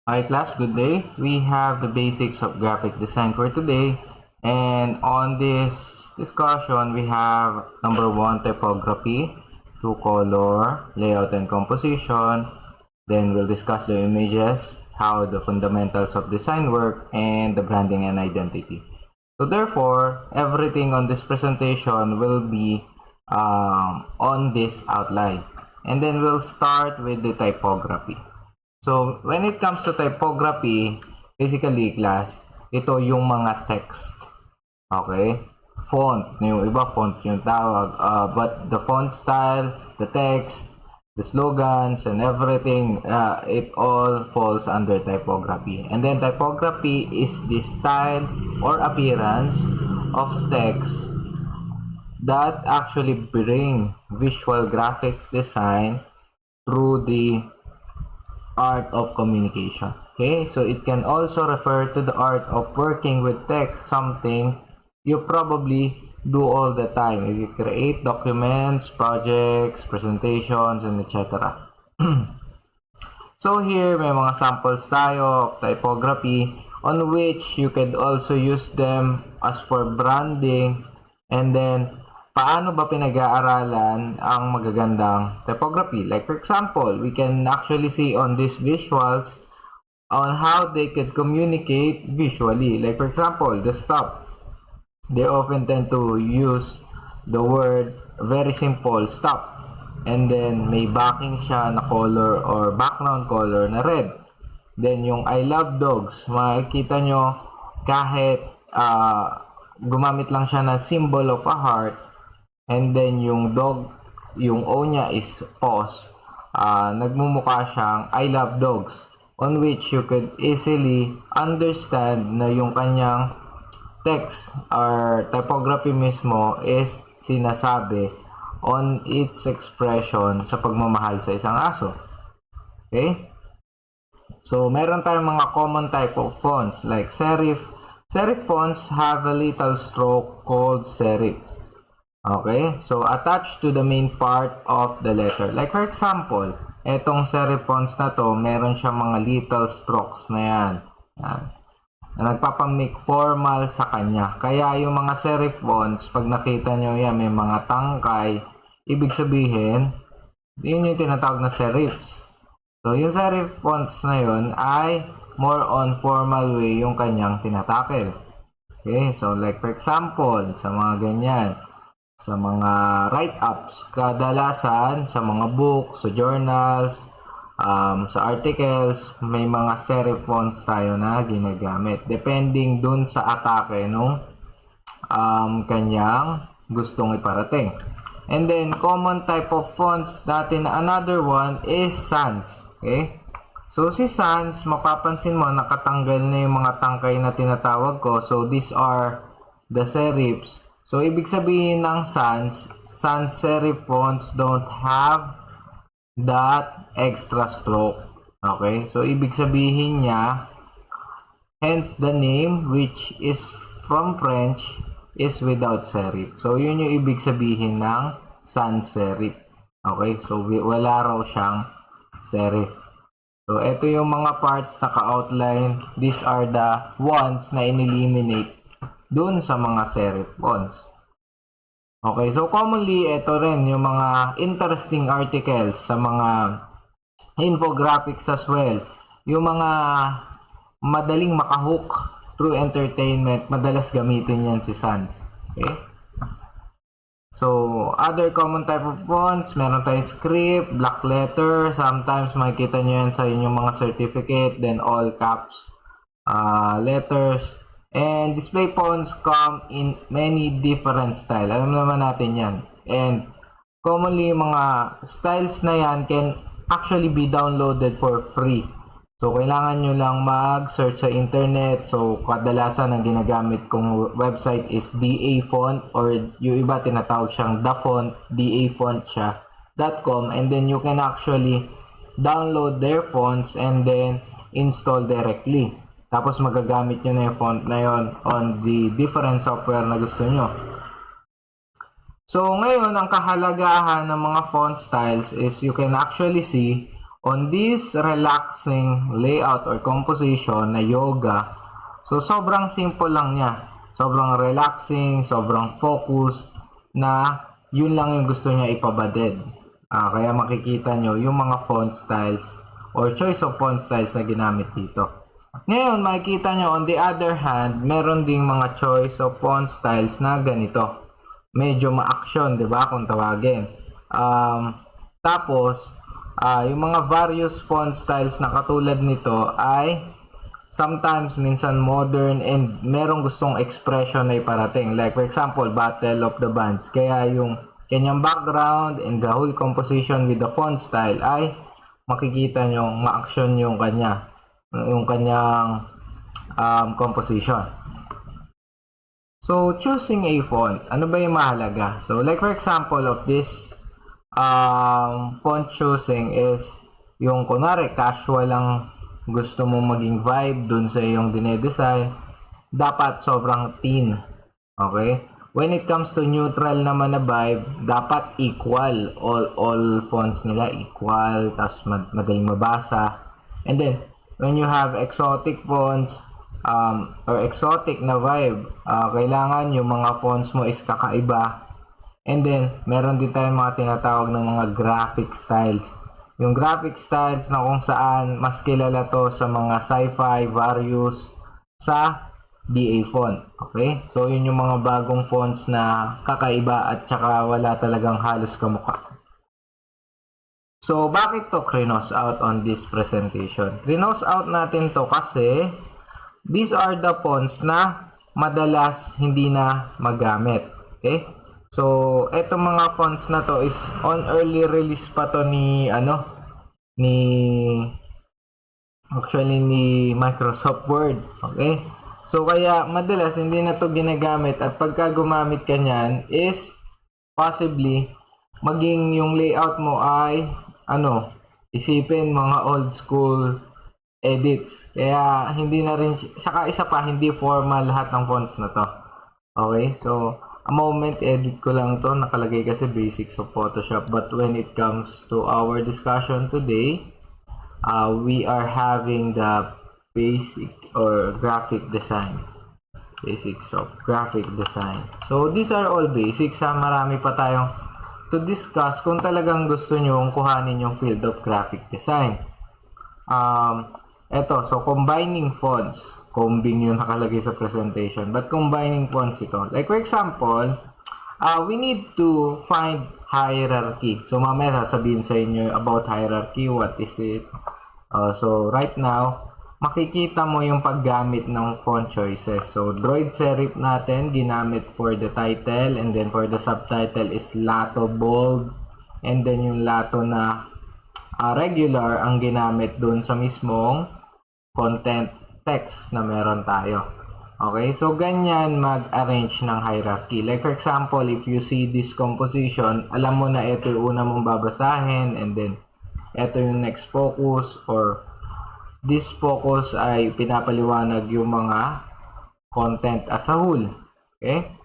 Hi class, good day. We have the basics of graphic design for today. And on this discussion, we have number 1, typography, 2, color, layout and composition. Then we'll discuss the images, how the fundamentals of design work, and the branding and identity. So therefore, everything on this presentation will be on this outline. And then we'll start with the typography. So, when it comes to typography, basically, class, ito yung mga text. Okay? Font. Yung iba, font yung tawag. But the font style, the text, the slogans, and everything, it all falls under typography. And then, typography is the style or appearance of text that actually bring visual graphics design through the art of communication. Okay, so it can also refer to the art of working with text, something you probably do all the time if you create documents, projects, presentations, and etc. So here may mga samples tayo of typography on which you could also use them as for branding. And then paano ba pinag-aaralan ang magagandang typography? Like for example, we can actually see on these visuals on how they could communicate visually. Like for example, the stop. They often tend to use the word very simple, stop. And then may backing siya na color or background color na red. Then yung I love dogs, makikita nyo kahit gumamit lang siya na symbol of a heart. And then yung dog, yung O niya is pause. Nagmumukha siyang I love dogs, on which you could easily understand na yung kanyang text or typography mismo is sinasabi on its expression sa pagmamahal sa isang aso. Okay? So, meron tayong mga common type of fonts like serif. Serif fonts have a little stroke called serifs. Okay? So, attached to the main part of the letter. Like for example, etong serif fonts na to, meron siyang mga little strokes na yan. Yan. Na nagpapamake formal sa kanya. Kaya yung mga serif fonts, pag nakita nyo yan, may mga tangkay, ibig sabihin, yun yung tinatawag na serifs. So, yung serif fonts na yun ay more on formal way yung kanyang tinatakel. Okay, so like for example, sa mga ganyan, sa mga write-ups, kadalasan sa mga books, sa journals, sa articles, may mga serif fonts tayo na ginagamit depending dun sa atake nung kanyang gustong iparating. And then common type of fonts natin, another one is sans. Okay, so si sans, mapapansin mo nakatanggal na yung mga tangkay na tinatawag ko. So these are the serifs. So ibig sabihin ng sans serif fonts don't have that extra stroke. Okay? So, ibig sabihin niya, hence the name, which is from French, is without serif. So, yun yung ibig sabihin ng sans serif. Okay? So, wala raw siyang serif. So, ito yung mga parts na ka-outline. These are the ones na in-eliminate dun sa mga serif fonts. Okay, so commonly, ito rin yung mga interesting articles sa mga infographics as well. Yung mga madaling makahook through entertainment, madalas gamitin yan si sans. Okay? So, other common type of fonts, meron tayong script, black letter, sometimes makikita nyo yan sa inyong mga certificate, then all caps letters. And display fonts come in many different style. Alam naman natin yan. And commonly, mga styles na yan can actually be downloaded for free. So, kailangan nyo lang mag-search sa internet. So, kadalasan ang ginagamit kong website is DA Font, or yung iba tinatawag siyang The Font, DA Font siya, .com. And then you can actually download their fonts and then install directly. Tapos magagamit nyo na yung font na yon on the different software na gusto nyo. So ngayon, ang kahalagahan ng mga font styles is you can actually see on this relaxing layout or composition na yoga, so sobrang simple lang niya. Sobrang relaxing, sobrang focused na yun lang yung gusto niya ipabaded. Kaya makikita nyo yung mga font styles or choice of font styles na ginamit dito. Ngayon, makikita nyo on the other hand, meron ding mga choice of font styles na ganito. Medyo ma-action, di ba, kung tawagin. Tapos, yung mga various font styles na katulad nito ay sometimes, minsan modern and merong gustong expression na iparating. Like for example, Battle of the Bands. Kaya yung kanyang background and the whole composition with the font style ay makikita nyo ma-action yung kanyang composition. So, choosing a font, ano ba yung mahalaga? So, like for example of this font choosing is yung kunwari casual lang gusto mo maging vibe dun sa iyong dinedesign, dapat sobrang teen. Okay? When it comes to neutral naman na vibe, dapat equal. All fonts nila equal, tas madaling mabasa. And then, when you have exotic fonts, or exotic na vibe, kailangan yung mga fonts mo is kakaiba. And then, meron din tayong mga tinatawag ng mga graphic styles. Yung graphic styles na kung saan mas kilala to sa mga sci-fi, various, sa DA font. Okay? So, yun yung mga bagong fonts na kakaiba at saka wala talagang halos kamukha. So, bakit to krinos out on this presentation? Krinos out natin to kasi these are the fonts na madalas hindi na magamit. Okay? So, etong mga fonts na to is on early release pa to ni Microsoft Word. Okay? So, kaya madalas hindi na to ginagamit at pagka gumamit ka niyan is possibly maging yung layout mo ay isipin mga old school edits. Kaya hindi na rin, saka isa pa, hindi formal lahat ng fonts na to. Okay? So, a moment, edit ko lang to. Nakalagay kasi basics of Photoshop. But when it comes to our discussion today, we are having the basic or graphic design. Basics of graphic design. So, these are all basics. Marami pa tayong to discuss kung talagang gusto nyo kuhanin yung field of graphic design. So combining fonts. Combing yung nakalagay sa presentation. But combining fonts ito. Like for example, we need to find hierarchy. So mamaya sasabihin sa inyo about hierarchy. What is it? So right now, makikita mo yung paggamit ng font choices. So Droid Serif natin, ginamit for the title. And then for the subtitle is Lato Bold. And then yung Lato na regular ang ginamit dun sa mismong content text na meron tayo. Okay, so ganyan mag-arrange ng hierarchy. Like for example, if you see this composition, alam mo na ito yung una mong babasahin and then ito yung next focus or this focus ay pinapaliwanag yung mga content as a whole. Okay?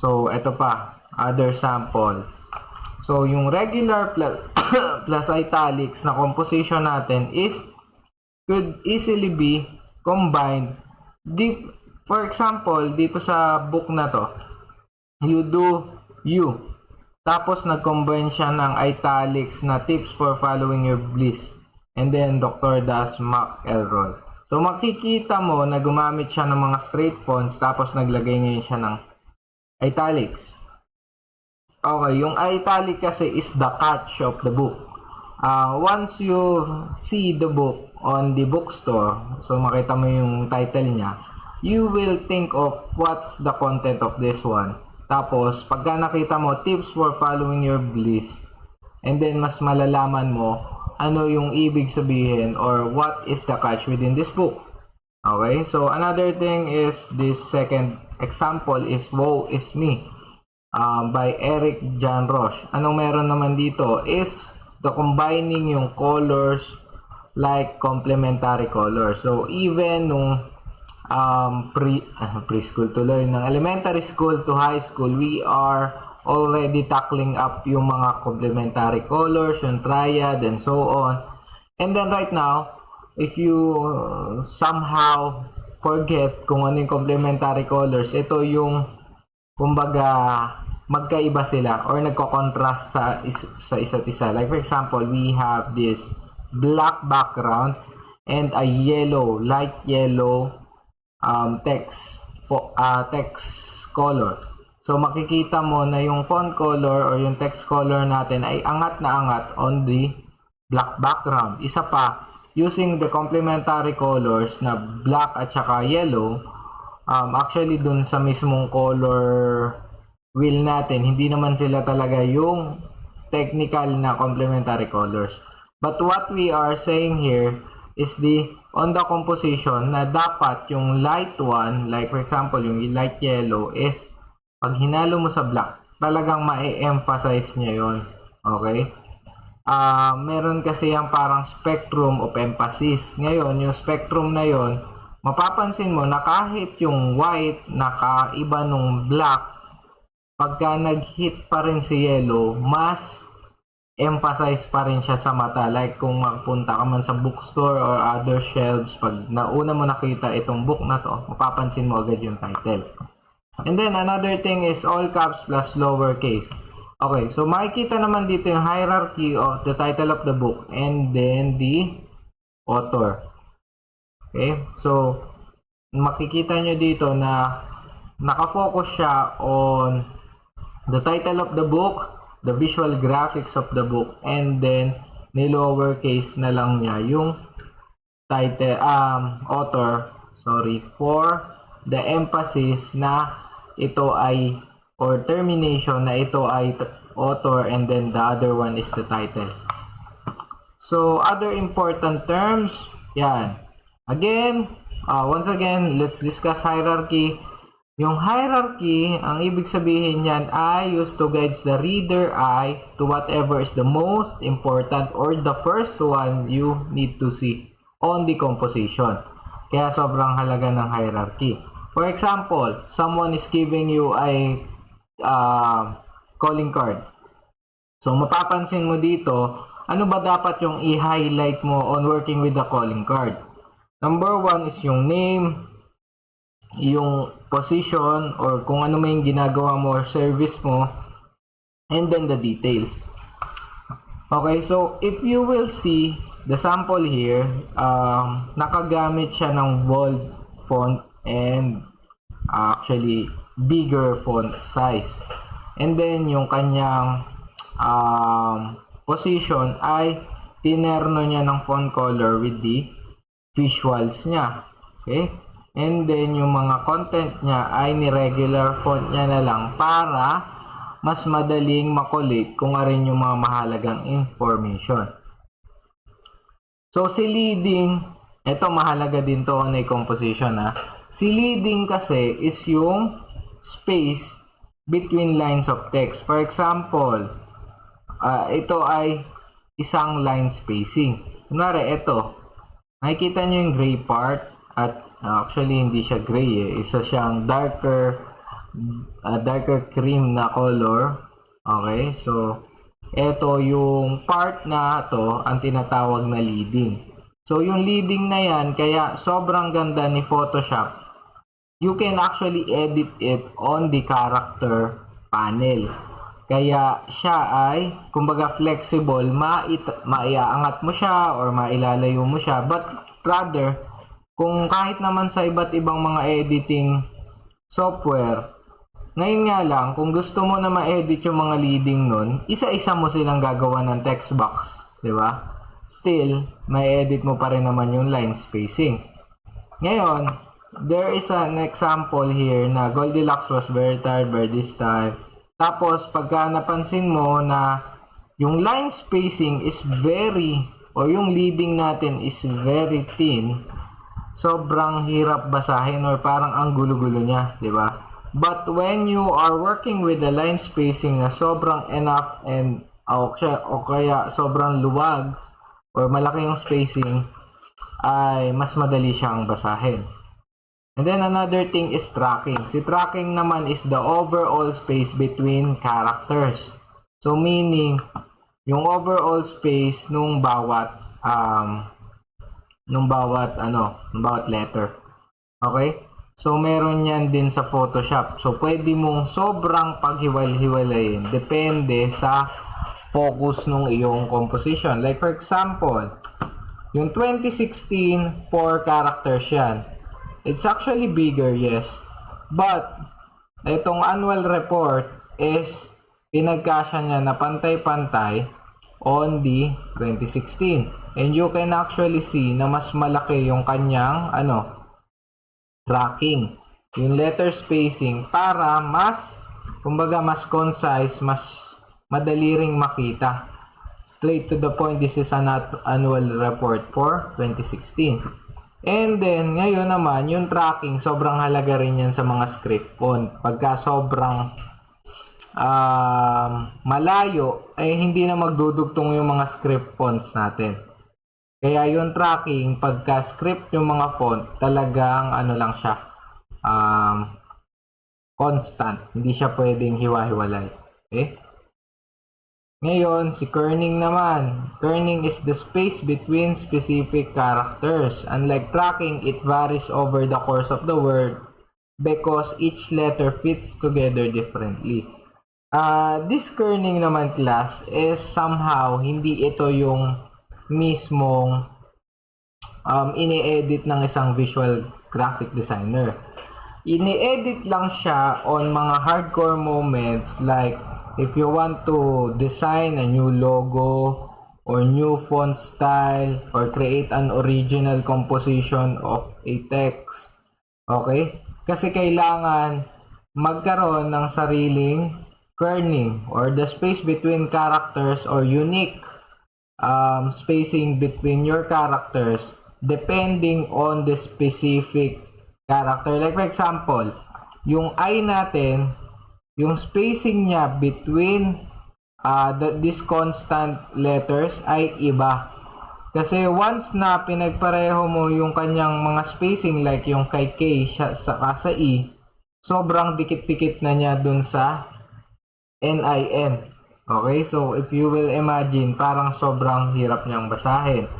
So, ito pa, other samples. So, yung regular plus italics na composition natin could easily be combined. For example, dito sa book na to, you do you. Tapos nag-combine siya ng italics na tips for following your bliss. And then Dr. Das McElroy. So makikita mo na gumamit siya ng mga straight fonts tapos naglagay ngayon siya ng italics. Okay, yung italic kasi is the catch of the book. Once you see the book on the bookstore, so makita mo yung title niya, you will think of what's the content of this one. Tapos, pagka nakita mo, tips for following your bliss, and then mas malalaman mo ano yung ibig sabihin or what is the catch within this book. Okay, so another thing is this second example is Woe is Me by Eric Jan Roche. Anong meron naman dito is the combining yung colors like complementary colors. So even nung preschool tuloy, ng elementary school to high school, we are already tackling up yung mga complementary colors, yung triad and so on. And then right now, if you somehow forget kung ano yung complementary colors, ito yung kumbaga magkaiba sila or nagko-contrast sa isa't isa. Like for example, we have this black background and a light yellow text color. So makikita mo na yung font color or yung text color natin ay angat na angat on the black background. Isa pa, using the complementary colors na black at saka yellow, actually dun sa mismong color wheel natin, hindi naman sila talaga yung technical na complementary colors. But what we are saying here is on the composition na dapat yung light one, like for example yung light yellow, is pag hinalo mo sa black, talagang ma-emphasize niya yon. Okay? Meron kasi yung parang spectrum of emphasis. Ngayon, yung spectrum na yon, mapapansin mo na kahit yung white nakaiba nung black, pagka nag-hit pa rin si yellow, mas emphasize pa rin siya sa mata. Like kung magpunta ka man sa bookstore or other shelves, pag nauna mo nakita itong book na to, mapapansin mo agad yung title. And then another thing is all caps plus lowercase. Okay, so makikita naman dito yung hierarchy of the title of the book and then the author. Okay, so makikita nyo dito na nakafocus siya on the title of the book, the visual graphics of the book, and then ni-lowercase na lang niya yung title, author, for the emphasis na ito ay, or termination na ito ay author and then the other one is the title. So, other important terms, yan. Again, once again, let's discuss hierarchy. Yung hierarchy, ang ibig sabihin niyan ay used to guide the reader eye to whatever is the most important or the first one you need to see on the composition. Kaya sobrang halaga ng hierarchy. For example, someone is giving you a calling card. So mapapansin mo dito, ano ba dapat yung i-highlight mo on working with the calling card? Number 1 is yung name, yung position or kung ano may ginagawa mo or service mo, and then the details. Okay, so if you will see the sample here, nakagamit siya ng bold font and actually bigger font size. And then yung kanyang position ay tinerno niya ng font color with the visuals niya. Okay? And then, yung mga content niya ay ni-regular font niya na lang para mas madaling makulit kung arin yung mga mahalagang information. So, si leading, ito mahalaga din to on a composition ha. Si leading kasi is yung space between lines of text. For example, ito ay isang line spacing. Kunwari, ito. Nakikita nyo yung gray part at actually, hindi siya gray Isa siyang darker cream na color. Okay, so ito yung part na to ang tinatawag na leading. So yung leading na yan, kaya sobrang ganda ni Photoshop. You can actually edit it on the character panel. Kaya siya ay, kumbaga flexible, maiaangat mo siya or mailalayo mo siya. But rather, kung kahit naman sa iba't ibang mga editing software, ngayon nga lang, kung gusto mo na ma-edit yung mga leading nun, isa-isa mo silang gagawa ng text box, di ba? Still, may edit mo pa rin naman yung line spacing. Ngayon, there is an example here na Goldilocks was very tired by this time. Tapos, pagka napansin mo na yung line spacing is yung leading natin is very thin, sobrang hirap basahin or parang ang gulo-gulo niya, di ba? But when you are working with the line spacing na sobrang enough and o kaya sobrang luwag or malaki yung spacing, ay mas madali siyang basahin. And then another thing is tracking. Si tracking naman is the overall space between characters. So meaning, yung overall space nung bawat nung bawat letter. Okay? So meron yan din sa Photoshop. So pwede mong sobrang paghiwalay-hiwalayin depende sa focus nung iyong composition. Like for example, yung 2016, 4 characters yan. It's actually bigger, yes. But itong annual report is pinagkasya niya na pantay-pantay on the 2016. And you can actually see na mas malaki yung kanyang tracking, yung letter spacing, para mas concise, mas madali ring makita. Straight to the point, this is an annual report for 2016. And then ngayon naman yung tracking, sobrang halaga rin yan sa mga script font. Pagka sobrang malayo, ay hindi na magdudugtong yung mga script fonts natin. Kaya yung tracking, pagka script yung mga font, talagang lang siya, constant. Hindi siya pwedeng hiwa-hiwalay. Okay? Ngayon, si kerning naman. Kerning is the space between specific characters. Unlike tracking, it varies over the course of the word because each letter fits together differently. This kerning naman class is somehow, hindi ito yung mismong ini-edit ng isang visual graphic designer. Ini-edit lang siya on mga hardcore moments, like if you want to design a new logo or new font style or create an original composition of a text. Okay? Kasi kailangan magkaroon ng sariling kerning or the space between characters or unique spacing between your characters depending on the specific character. Like for example, yung I natin, yung spacing niya between these constant letters ay iba. Kasi once na pinagpareho mo yung kanyang mga spacing, like yung kay K sa E, sobrang dikit-dikit na niya dun sa NIN. Okay, so if you will imagine, parang sobrang hirap niyang basahin.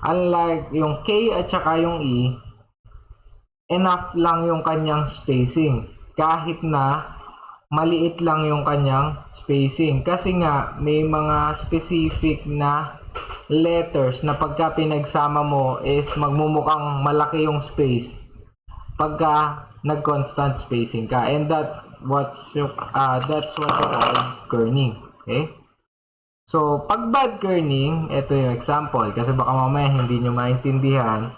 Unlike yung K at saka yung E, enough lang yung kanyang spacing. Kahit na maliit lang yung kanyang spacing. Kasi nga, may mga specific na letters na pagka pinagsama mo is magmumukhang malaki yung space pagka nag-constant spacing ka. And that's what you call kerning. Okay? So, pag bad kerning, ito yung example. Kasi baka mamaya hindi nyo maintindihan.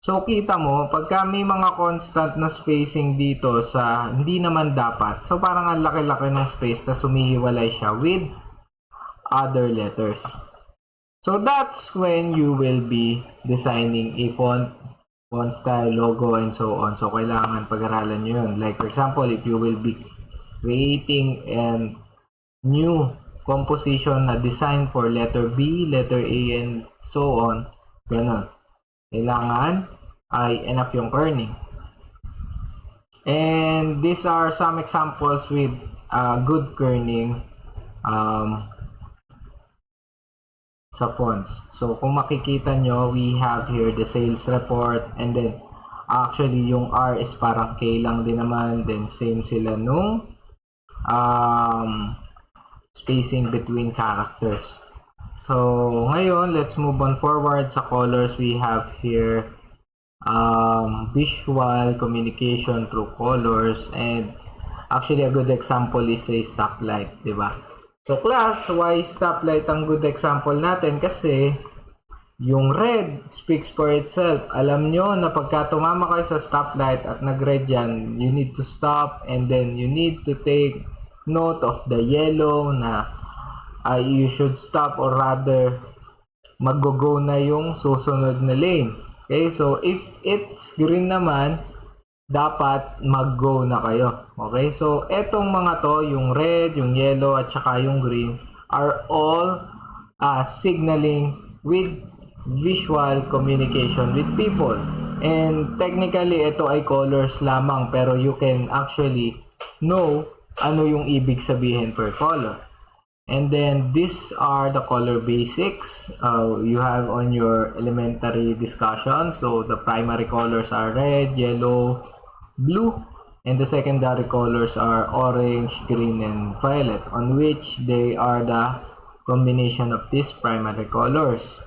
So, kita mo, pagka may mga constant na spacing dito sa hindi naman dapat, so parang ang laki-laki ng space na sumihiwalay siya with other letters. So, that's when you will be designing a font style, logo, and so on. So, kailangan pag-aralan nyo yun. Like, for example, if you will be creating a new composition na design for letter B, letter A, and so on, ganun. Kailangan ay enough yung kerning. And these are some examples with good kerning sa fonts. So, kung makikita nyo, we have here the sales report, and then actually yung R is parang K lang din naman, then same sila nung spacing between characters. So, ngayon, let's move on forward sa colors. We have here visual communication through colors, and actually a good example is a stoplight, di ba? So, class, why stoplight ang good example natin? Kasi yung red speaks for itself. Alam nyo na pagka tumama kayo sa stoplight at nag-red yan, you need to stop, and then you need to take note of the yellow na you should stop, or rather mag-go na yung susunod na lane. Okay, so if it's green naman, dapat mag-go na kayo. Okay, so etong mga to, yung red, yung yellow, at saka yung green, are all signaling with visual communication with people. And technically, ito ay colors lamang, pero you can actually know ano yung ibig sabihin per color. And then these are the color basics you have on your elementary discussion. So the primary colors are red, yellow, blue, and the secondary colors are orange, green, and violet, on which they are the combination of these primary colors.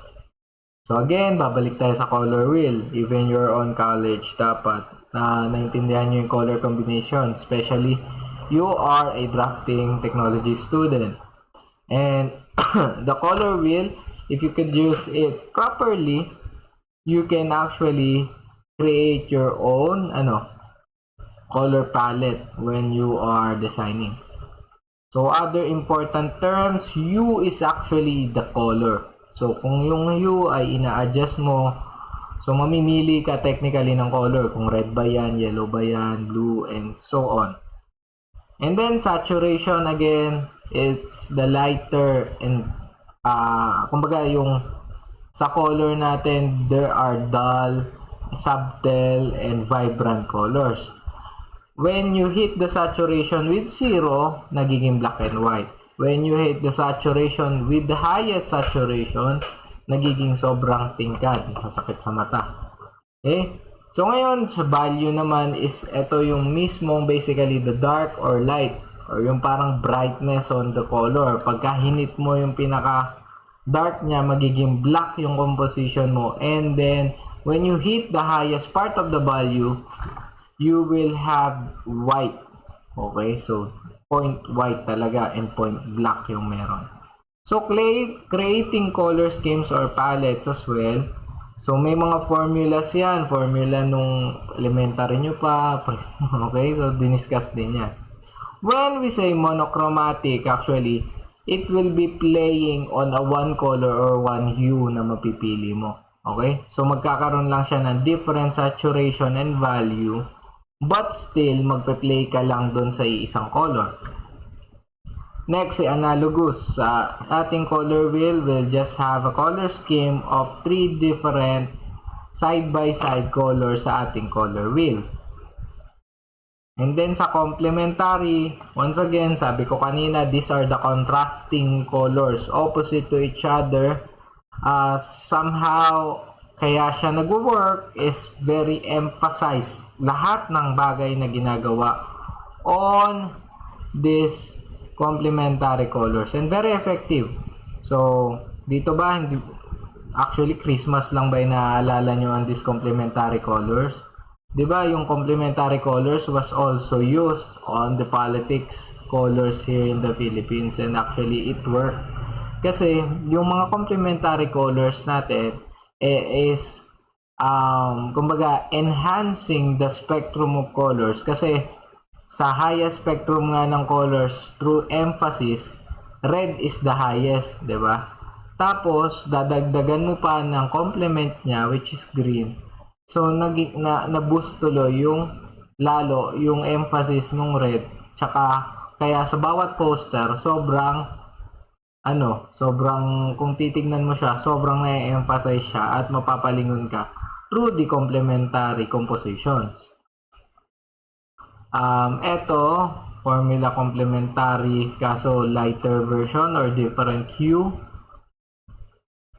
So again, babalik tayo sa color wheel. Even you're on college, dapat na naintindihan nyo yung color combination, especially you are a drafting technology student. And the color wheel, if you could use it properly, you can actually create your own color palette when you are designing. So other important terms, hue is actually the color. So kung yung hue ay ina-adjust mo, so mamimili ka technically ng color, kung red ba yan, yellow ba yan, blue, and so on. And then saturation, again, it's the lighter and kumbaga yung sa color natin, there are dull, subtle, and vibrant colors. When you hit the saturation with 0, nagiging black and white. When you hit the saturation with the highest saturation, nagiging sobrang tingkad, masakit sa mata. Okay? So ngayon, sa value naman is ito yung mismong basically the dark or light or yung parang brightness on the color. Pagka hinit mo yung pinaka dark niya, magiging black yung composition mo. And then, when you hit the highest part of the value, you will have white. Okay? So, point white talaga and point black yung meron. So, creating color schemes or palettes as well. So, may mga formulas yan. Formula nung elementary nyo pa. Okay? So, diniscuss din yan. When we say monochromatic, actually, it will be playing on a one color or one hue na mapipili mo. Okay? So, magkakaroon lang siya ng different saturation and value, but still, magpe-play ka lang doon sa isang color. Next, analogous. Sa ating color wheel, we'll just have a color scheme of 3 different side-by-side colors sa ating color wheel. And then sa complementary, once again, sabi ko kanina, these are the contrasting colors opposite to each other. Somehow, kaya siya nag-work is very emphasized lahat ng bagay na ginagawa on this complementary colors and very effective. So, dito ba, hindi, actually Christmas lang ba yung naaalala nyo on these complementary colors? Diba yung complementary colors was also used on the politics colors here in the Philippines, and actually it worked. Kasi yung mga complementary colors natin is kumbaga enhancing the spectrum of colors, kasi sa highest spectrum nga ng colors through emphasis, red is the highest, diba? Tapos dadagdagan mo pa ng complement niya, which is green. So, na-boost tuloy yung lalo yung emphasis ng red. Tsaka, kaya sa bawat poster, sobrang kung titignan mo siya, sobrang na-emphasize siya at mapapalingon ka through the complementary compositions. Eto, formula complementary, kaso lighter version or different hue.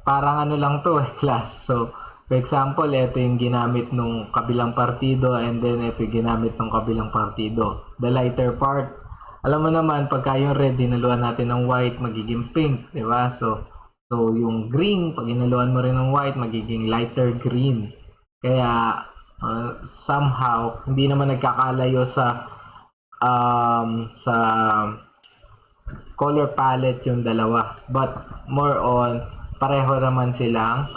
Parang lang to class. So, for example, ito yung ginamit nung kabilang partido and then ito yung ginamit nung kabilang partido. The lighter part, alam mo naman, pagka yung red, dinaluan natin ng white, magiging pink, di ba? So yung green, pag inaluan mo rin ng white, magiging lighter green. Kaya, somehow, hindi naman nagkakalayo sa color palette yung dalawa. But, more on, pareho naman silang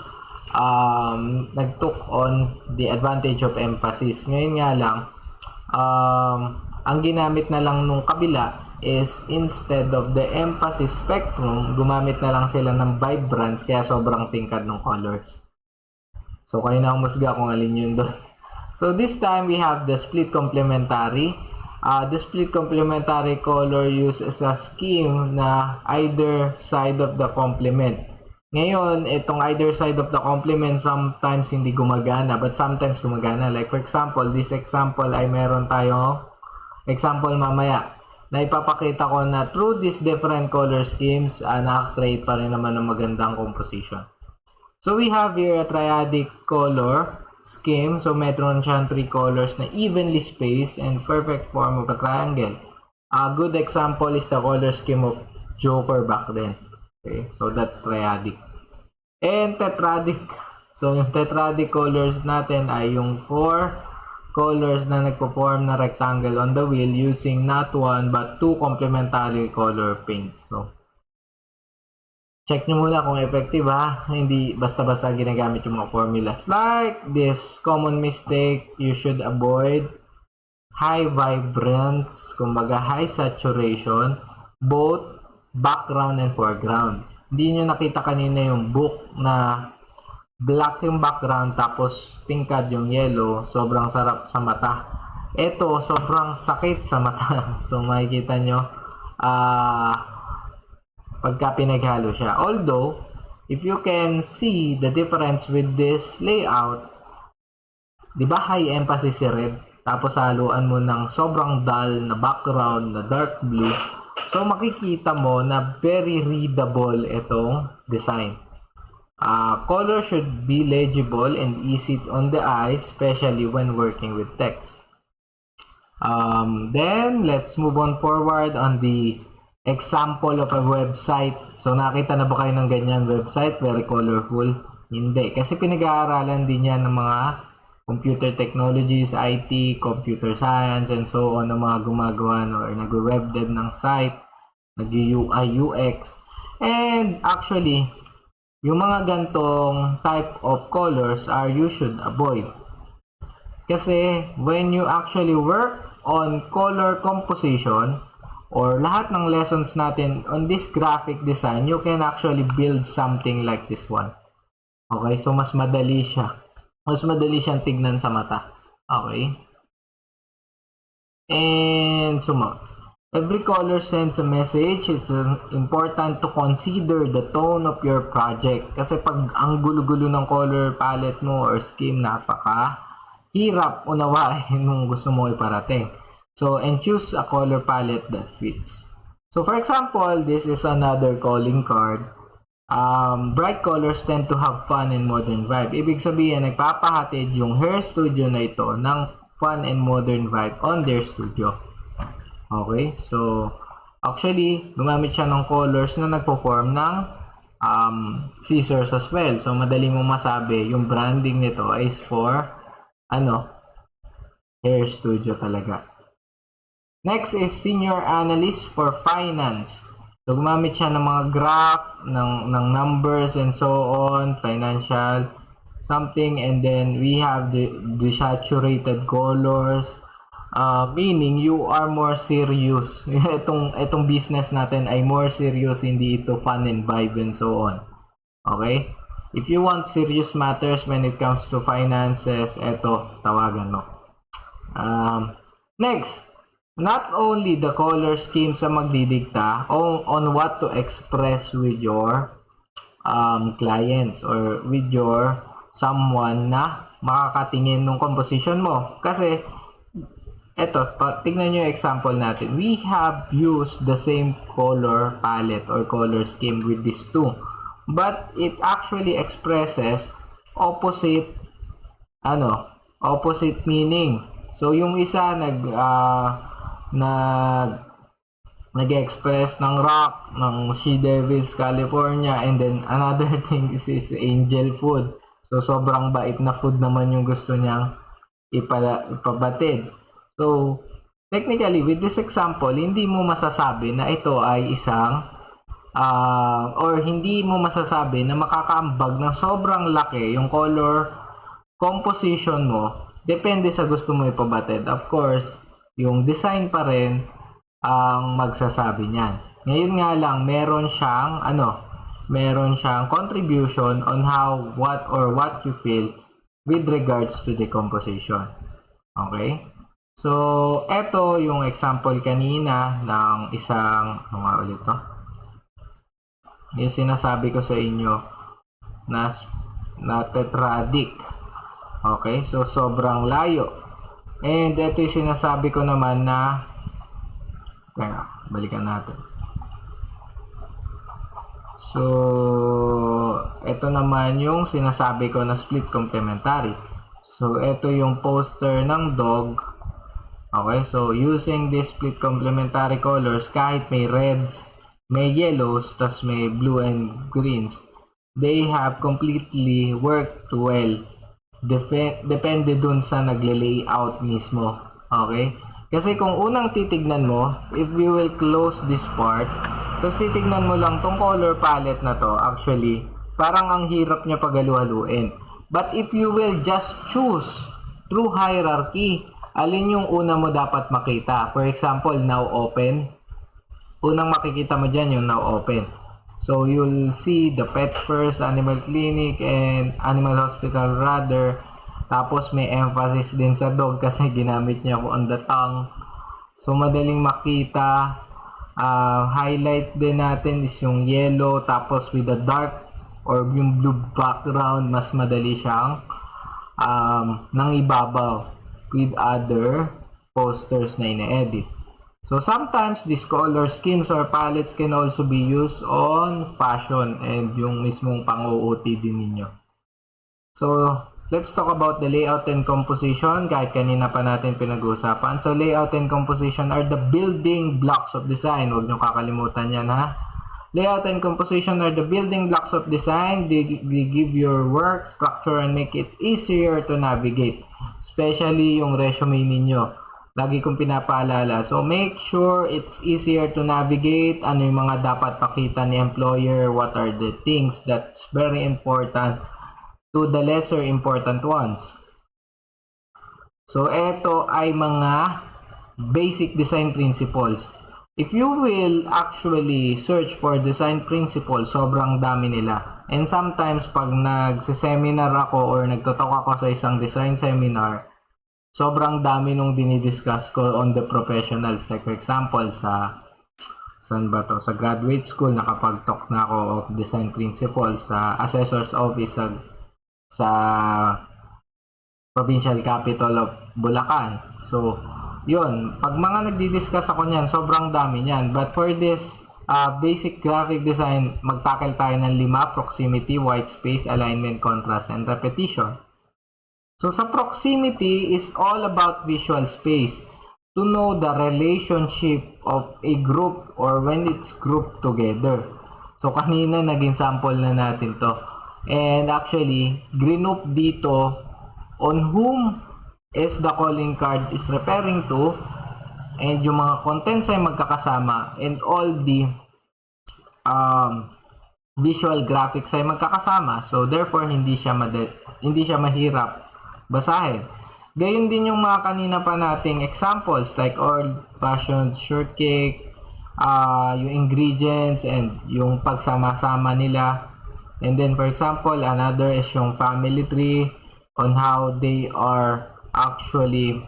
nag-took on the advantage of emphasis. Ngayon nga lang, ang ginamit na lang nung kabila is instead of the emphasis spectrum, gumamit na lang sila ng vibrance, kaya sobrang tingkad ng colors. So, kayo na humusga kung alin yun doon. So, this time we have the split complementary. The split complementary color uses a scheme na either side of the complement. Ngayon, itong either side of the complement sometimes hindi gumagana, but sometimes gumagana. Like for example, this example ay meron tayo example mamaya. na ipapakita ko na through these different color schemes, nakakreate pa rin naman ng magandang composition. So we have here a triadic color scheme. So meron siyang 3 colors na evenly spaced and perfect form of a triangle. A good example is the color scheme of Joker back then. Okay, so that's triadic. And tetradic. So yung tetradic colors natin ay yung 4 colors na nagpo-form na rectangle on the wheel using not 1 but 2 complementary color paints. So check nyo muna kung effective ha. Hindi basta-basta ginagamit yung mga formulas. Like this common mistake, you should avoid high vibrance, kumbaga high saturation, both background and foreground. Hindi nyo nakita kanina yung book na black yung background tapos tingkad yung yellow. Sobrang sarap sa mata. Ito, sobrang sakit sa mata. So makikita nyo pagka pinaghalo siya. Although, if you can see the difference with this layout, di ba high emphasis si red? Tapos haluan mo ng sobrang dull na background na dark blue. So makikita mo na very readable itong design. Color should be legible and easy on the eye, especially when working with text. Then, let's move on forward on the example of a website. So, nakita na ba kayo ng ganyan website? Very colorful? Hindi. Kasi pinag-aaralan din yan ng mga computer technologies, IT, computer science, and so on, ng mga gumagawa or nag-web dev ng site, nag-UI, UX. And actually, yung mga gantong type of colors are you should avoid. Kasi when you actually work on color composition or lahat ng lessons natin on this graphic design, you can actually build something like this one. Okay, so mas madali siya. Mas madali siyang tignan sa mata. Okay? And every color sends a message. It's important to consider the tone of your project. Kasi pag ang gulo-gulo ng color palette mo or scheme, napaka-hirap unawain nung gusto mo iparating. So, and choose a color palette that fits. So, for example, this is another calling card. Bright colors tend to have fun and modern vibe. Ibig sabihin, nagpapahatid yung hair studio na ito ng fun and modern vibe on their studio. Okay, so actually, gumamit siya ng colors na nagpo-form ng scissors as well. So, madali mo masabi, yung branding nito is for, hair studio talaga. Next is Senior Analyst for Finance. So, gumamit siya ng mga graph, ng numbers and so on, financial, something, and then we have the desaturated colors. Meaning you are more serious. itong business natin ay more serious, hindi ito fun and vibe and so on. Okay? If you want serious matters when it comes to finances, eto, tawagan mo. Next, not only the color scheme sa magdidikta on what to express with your clients or with your someone na makakatingin ng composition mo. Kasi eto, tignan nyo yung example natin. We have used the same color palette or color scheme with these two. But it actually expresses opposite meaning. So, yung isa nag-express ng rock, ng She Devils, California, and then another thing is angel food. So, sobrang bait na food naman yung gusto niyang ipabatid. So, technically, with this example, hindi mo masasabi na ito ay isang or hindi mo masasabi na makakaambag ng sobrang laki yung color composition mo. Depende sa gusto mo ipabatid. Of course, yung design pa rin ang magsasabi niyan. Ngayon nga lang, meron siyang contribution on what you feel with regards to the composition. Okay? So, eto yung example kanina ng isang, ulit to? Yung sinasabi ko sa inyo na tetradic. Okay? So, sobrang layo. And ito yung sinasabi ko naman na Kaya, balikan natin. So, ito naman yung sinasabi ko na split complementary. So, ito yung poster ng dog. Okay, so using this split complementary colors, kahit may reds, may yellows, tas may blue and greens, they have completely worked well. Depende dun sa nagle-layout mismo. Okay? Kasi kung unang titignan mo, if we will close this part, tapos titignan mo lang tong color palette na to, actually, parang ang hirap niya paghalu-haluin. But if you will just choose through hierarchy, alin yung una mo dapat makita? For example, now open. Unang makikita mo dyan yung now open. So, you'll see the pet first, animal clinic, and animal hospital rather. Tapos, may emphasis din sa dog kasi ginamit niya on the tongue. So, madaling makita. Highlight din natin is yung yellow. Tapos, with the dark or yung blue background, mas madali siyang nang ibabaw with other posters na ina-edit. So sometimes these color schemes or palettes can also be used on fashion and yung mismong pang-OOTD ninyo. So let's talk about the layout and composition. Kahit kanina pa natin pinag-uusapan. So layout and composition are the building blocks of design. Huwag nyo kakalimutan yan, ha. Layout and composition are the building blocks of design. They give your work structure and make it easier to navigate. Especially yung resume ninyo. Lagi kong pinapaalala. So, make sure it's easier to navigate. Ano yung mga dapat pakita ni employer? What are the things that's very important to the lesser important ones? So, eto ay mga basic design principles. If you will actually search for design principles, sobrang dami nila. And sometimes, pag nagse-seminar ako or nagtutok ako sa isang design seminar, sobrang dami nung dinidiscuss ko on the professionals. Like for example, sa sa graduate school, nakapag-talk na ako of design principles sa assessor's office sa provincial capital of Bulacan. So, yun. Pag mga nagdi-discuss ako niyan, sobrang dami niyan. But for this basic graphic design, magtackle tayo ng 5: proximity, white space, alignment, contrast, and repetition. So, sa proximity is all about visual space. To know the relationship of a group or when it's grouped together. So, kanina naging sample na natin to. And actually, group dito on whom is the calling card is referring to, and yung mga contents ay magkakasama, and all the visual graphics ay magkakasama. So, therefore, hindi siya mahirap basahin. Gayun din yung mga kanina pa nating examples like old-fashioned shortcake, yung ingredients and yung pagsama-sama nila. And then for example, another is yung family tree on how they are actually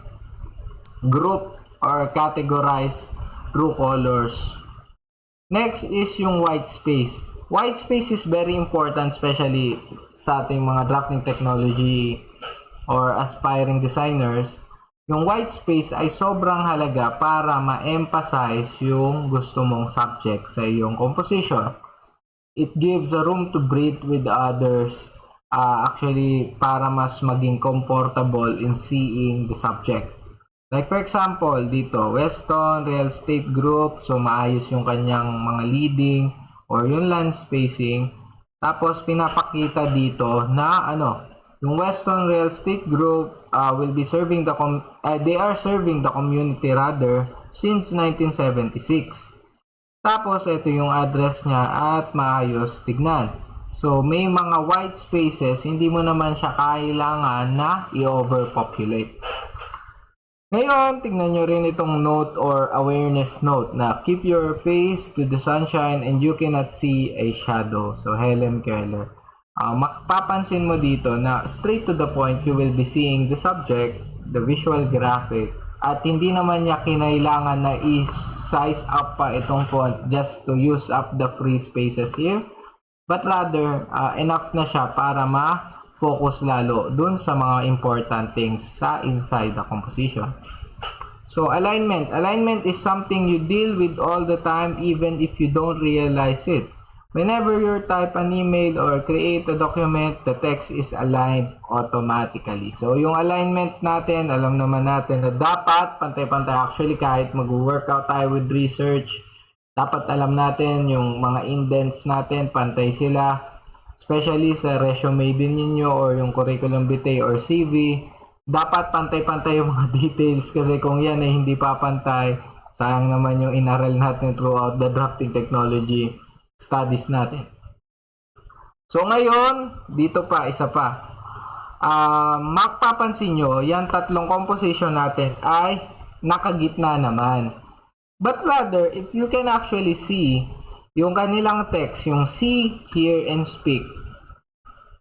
grouped or categorized through colors. Next is yung white space. White space is very important, especially sa ating mga drafting technology or aspiring designers. Yung white space ay sobrang halaga para ma-emphasize yung gusto mong subject sa iyong composition. It gives a room to breathe with others, actually para mas maging comfortable in seeing the subject. Like for example, dito, Weston Real Estate Group, so maayos yung kanyang mga leading or yung land spacing. Tapos pinapakita dito na yung Weston Real Estate Group will be serving they are serving the community rather since 1976. Tapos ito yung address niya at maayos tignan. So may mga white spaces, hindi mo naman siya kailangan na i-overpopulate. Ngayon, tignan nyo rin itong note or awareness note na keep your face to the sunshine and you cannot see a shadow. So Helen Keller. Mapapansin mo dito na straight to the point you will be seeing the subject, the visual graphic, at hindi naman niya kinailangan na i-size up pa itong font just to use up the free spaces here, but rather enough na siya para ma-focus lalo dun sa mga important things sa inside the composition. So alignment. Alignment is something you deal with all the time even if you don't realize it. Whenever you type an email or create a document, the text is aligned automatically. So yung alignment natin, alam naman natin na dapat pantay-pantay. Actually, kahit mag-workout tayo with research, dapat alam natin yung mga indents natin, pantay sila. Especially sa resume din ninyo or yung curriculum vitae or CV, dapat pantay-pantay yung mga details kasi kung yan ay hindi papantay, sayang naman yung inaral natin throughout the drafting technology studies natin. So ngayon, dito pa, isa pa. Mapapansin nyo, yan tatlong composition natin ay nakagitna naman. But rather, if you can actually see yung kanilang text, yung see, hear, and speak,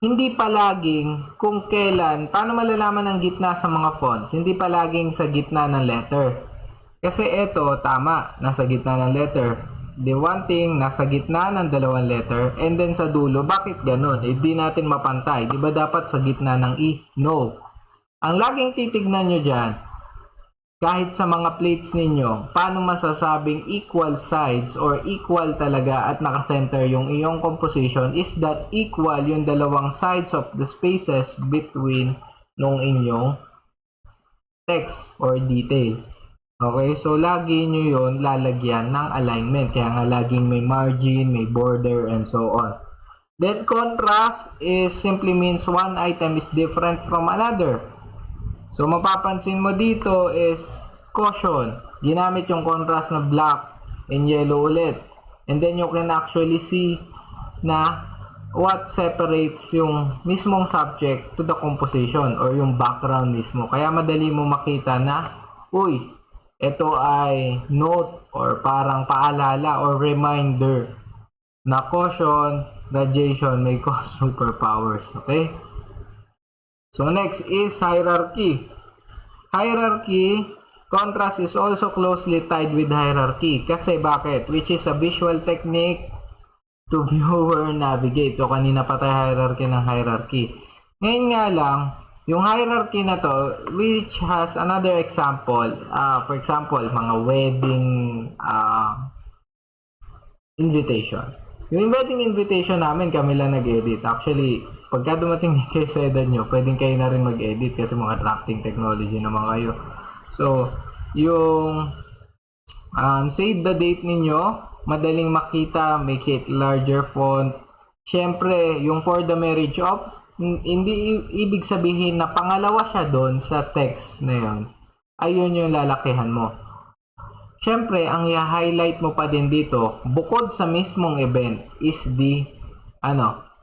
hindi palaging kung kailan, paano malalaman ang gitna sa mga fonts? Hindi palaging sa gitna ng letter. Kasi ito, tama, nasa gitna ng letter. The one thing, nasa gitna ng dalawang letter, and then sa dulo, bakit ganun? Hindi natin mapantay. Di ba dapat sa gitna ng E? No. Ang laging titignan nyo dyan, kahit sa mga plates ninyo, paano masasabing equal sides or equal talaga at nakasenter yung iyong composition is that equal yung dalawang sides of the spaces between nung inyong text or detail. Okay, so lagi nyo yon lalagyan ng alignment. Kaya nga laging may margin, may border, and so on. Then contrast is simply means one item is different from another. So mapapansin mo dito is caution. Ginamit yung contrast na black and yellow ulit. And then you can actually see na what separates yung mismong subject to the composition or yung background mismo. Kaya madali mo makita na, uy, ito ay note or parang paalala or reminder na caution, radiation may cause superpowers. Okay? So next is hierarchy. Hierarchy, contrast is also closely tied with hierarchy. Kasi bakit? Which is a visual technique to viewer navigate. So kanina pa tayo hierarchy ng hierarchy. Ngayon nga lang, yung hierarchy na to, which has another example, for example, mga wedding invitation. Yung wedding invitation namin, kami lang nag-edit. Actually, pagka dumating kayo sa edad nyo, pwedeng kayo na rin mag-edit kasi mga drafting technology naman kayo. So, yung save the date ninyo, madaling makita, make it larger font. Siyempre, yung for the marriage of, hindi ibig sabihin na pangalawa siya doon sa text na yun. Ayun yung lalakihan mo. Siyempre, ang i-highlight mo pa din dito, bukod sa mismong event, is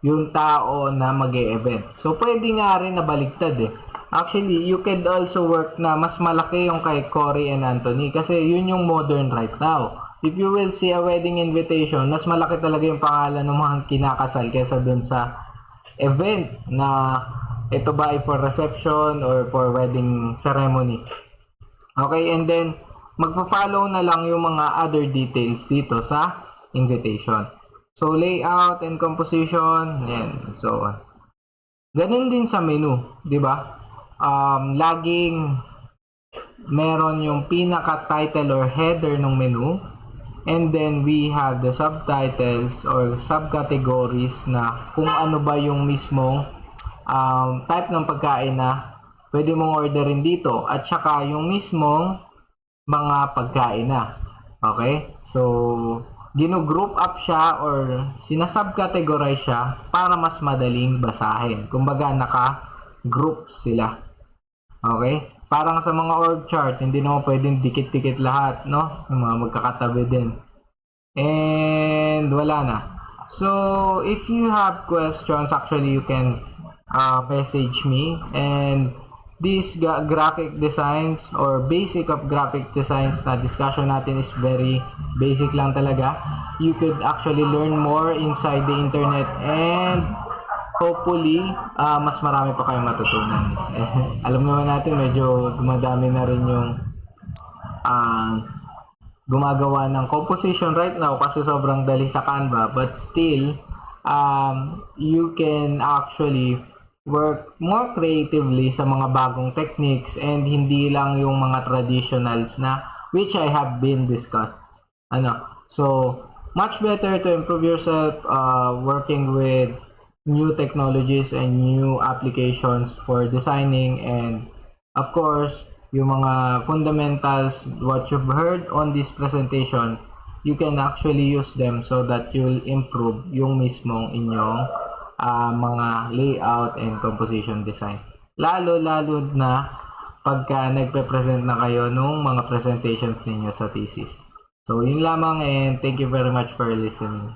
yung tao na mag-e-event. So, pwede nga rin na baligtad eh. Actually, you could also work na mas malaki yung kay Cory and Anthony kasi yun yung modern right now. If you will see a wedding invitation, mas malaki talaga yung pangalan ng mga kinakasal kaysa dun sa event na ito ba ay for reception or for wedding ceremony. Okay, and then magpa-follow na lang yung mga other details dito sa invitation. So, layout and composition, yan, so on. Ganun din sa menu, di ba? Laging meron yung pinaka-title or header ng menu. And then, we have the subtitles or subcategories na kung ano ba yung mismong type ng pagkain na pwede mong orderin dito. At saka yung mismong mga pagkain na. Okay? So, gino-group up siya or sinasubcategorize siya para mas madaling basahin. Kumbaga, naka-group sila. Okay? Parang sa mga org chart, hindi naman pwedeng dikit-dikit lahat, no? Yung mga magkakatabi din. And wala na. So, if you have questions, actually, you can message me. And these graphic designs or basic of graphic designs na discussion natin is very basic lang talaga. You could actually learn more inside the internet and hopefully, mas marami pa kayong matutunan. Alam naman natin, medyo dumadami na rin yung gumagawa ng composition right now kasi sobrang dali sa Canva. But still, you can actually work more creatively sa mga bagong techniques and hindi lang yung mga traditionals na which I have been discussed. So much better to improve yourself working with new technologies and new applications for designing, and of course yung mga fundamentals what you've heard on this presentation, you can actually use them so that you'll improve yung mismong inyong mga layout and composition design. Lalo na pagka nagpe-present na kayo nung mga presentations ninyo sa thesis. So, yun lamang, and thank you very much for listening.